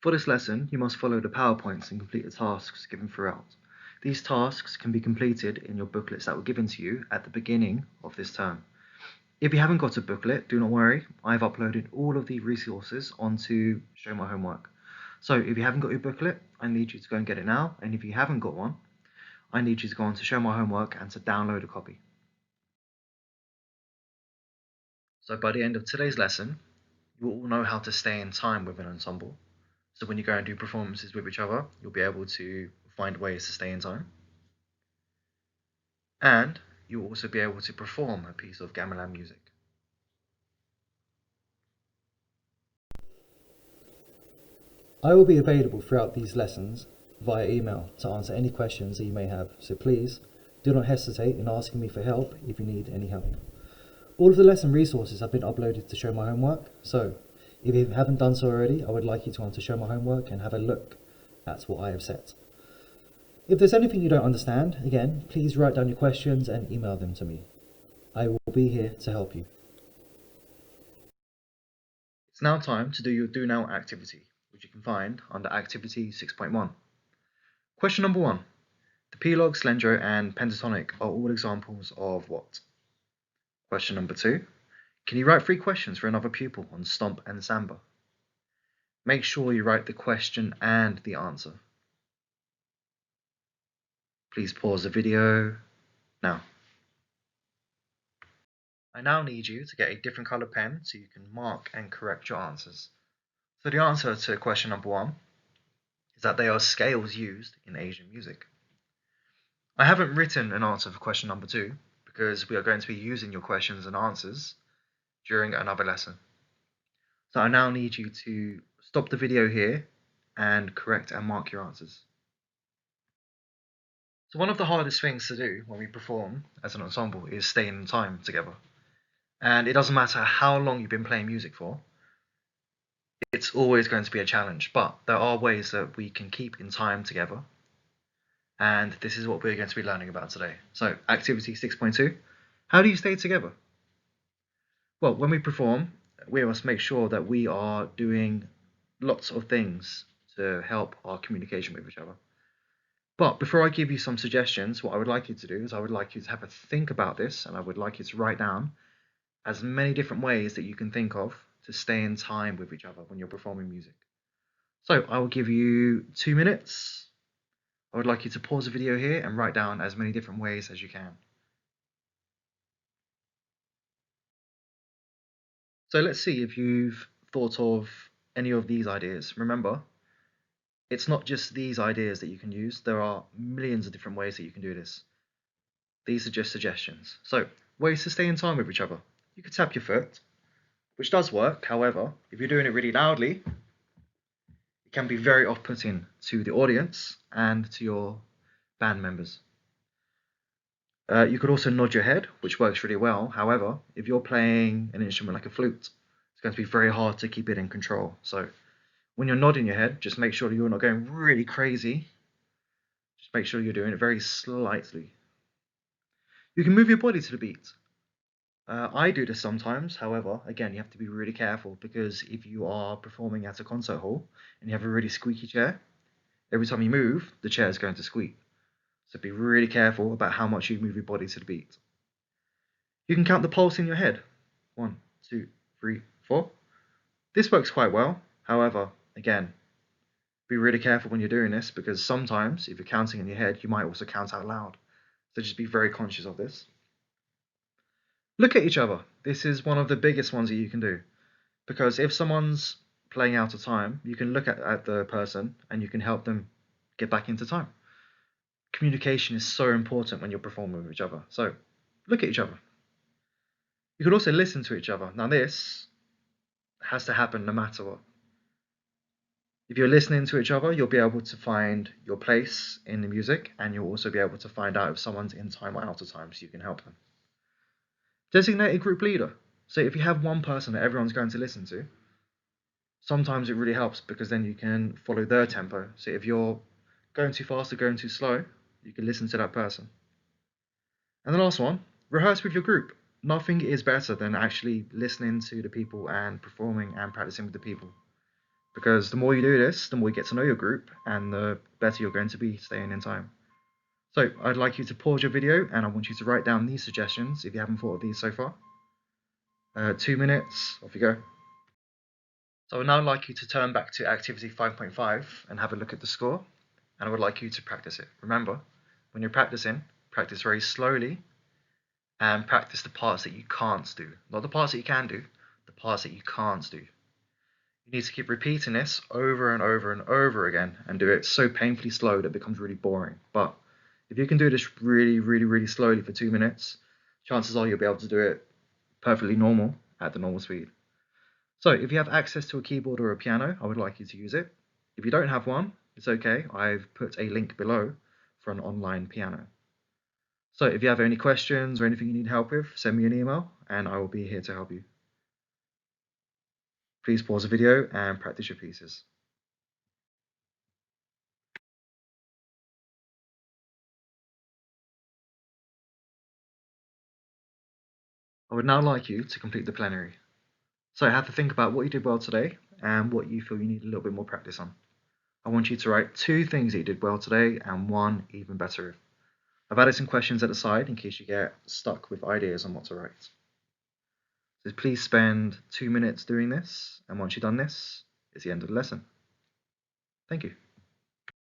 For this lesson, you must follow the PowerPoints and complete the tasks given throughout. These tasks can be completed in your booklets that were given to you at the beginning of this term. If you haven't got a booklet, do not worry, I've uploaded all of the resources onto Show My Homework. So if you haven't got your booklet, I need you to go and get it now, and if you haven't got one, I need you to go on to Show My Homework and to download a copy. So by the end of today's lesson, you will all know how to stay in time with an ensemble. So when you go and do performances with each other, you'll be able to find ways to stay in time. And you'll also be able to perform a piece of gamelan music. I will be available throughout these lessons via email to answer any questions that you may have, so please do not hesitate in asking me for help if you need any help. All of the lesson resources have been uploaded to Show My Homework, so if you haven't done so already, I would like you to go on to Show My Homework and have a look at what I have set. If there's anything you don't understand, again, please write down your questions and email them to me. I will be here to help you. It's now time to do your Do Now activity, which you can find under Activity 6.1. Question number 1. The P-log, slendro, and pentatonic are all examples of what? Question number 2. Can you write 3 questions for another pupil on stomp and samba? Make sure you write the question and the answer. Please pause the video now. I now need you to get a different colour pen so you can mark and correct your answers. So the answer to question number 1 is that they are scales used in Asian music. I haven't written an answer for question number 2 because we are going to be using your questions and answers during another lesson. So I now need you to stop the video here and correct and mark your answers. So one of the hardest things to do when we perform as an ensemble is staying in time together. And it doesn't matter how long you've been playing music for, it's always going to be a challenge, but there are ways that we can keep in time together. And this is what we're going to be learning about today. So activity 6.2, how do you stay together? Well, when we perform, we must make sure that we are doing lots of things to help our communication with each other. But before I give you some suggestions, what I would like you to do is I would like you to have a think about this, and I would like you to write down as many different ways that you can think of to stay in time with each other when you're performing music. So I will give you 2 minutes. I would like you to pause the video here and write down as many different ways as you can. So let's see if you've thought of any of these ideas. Remember, it's not just these ideas that you can use. There are millions of different ways that you can do this. These are just suggestions. So, ways to stay in time with each other. You could tap your foot, which does work. However, if you're doing it really loudly, it can be very off-putting to the audience and to your band members. You could also nod your head, which works really well. However, if you're playing an instrument like a flute, it's going to be very hard to keep it in control. So when you're nodding your head, just make sure you're not going really crazy. Just make sure you're doing it very slightly. You can move your body to the beat. I do this sometimes. However, again, you have to be really careful because if you are performing at a concert hall and you have a really squeaky chair, every time you move, the chair is going to squeak. So be really careful about how much you move your body to the beat. You can count the pulse in your head. 1, 2, 3, 4. This works quite well. However, again, be really careful when you're doing this because sometimes if you're counting in your head, you might also count out loud. So just be very conscious of this. Look at each other. This is one of the biggest ones that you can do because if someone's playing out of time, you can look at the person and you can help them get back into time. Communication is so important when you're performing with each other. So look at each other. You could also listen to each other. Now this has to happen no matter what. If you're listening to each other, you'll be able to find your place in the music and you'll also be able to find out if someone's in time or out of time so you can help them. Designate a group leader. So if you have one person that everyone's going to listen to, sometimes it really helps because then you can follow their tempo. So if you're going too fast or going too slow, you can listen to that person. And the last one, rehearse with your group. Nothing is better than actually listening to the people and performing and practicing with the people. because the more you do this, the more you get to know your group and the better you're going to be staying in time. So I'd like you to pause your video and I want you to write down these suggestions if you haven't thought of these so far. 2 minutes, off you go. So I would now like you to turn back to activity 5.5 and have a look at the score. And I would like you to practice it. Remember, when you're practicing, practice very slowly and practice the parts that you can't do. Not the parts that you can do, the parts that you can't do. You need to keep repeating this over and over and over again and do it so painfully slow that it becomes really boring. But if you can do this really slowly for 2 minutes, chances are you'll be able to do it perfectly normal at the normal speed. So if you have access to a keyboard or a piano, I would like you to use it. If you don't have one, it's okay. I've put a link below for an online piano. So if you have any questions or anything you need help with, send me an email and I will be here to help you. Please pause the video and practice your pieces. I would now like you to complete the plenary. So have to think about what you did well today and what you feel you need a little bit more practice on. I want you to write 2 things that you did well today and 1 even better. I've added some questions at the side in case you get stuck with ideas on what to write. So please spend 2 minutes doing this, and once you've done this, it's the end of the lesson. Thank you.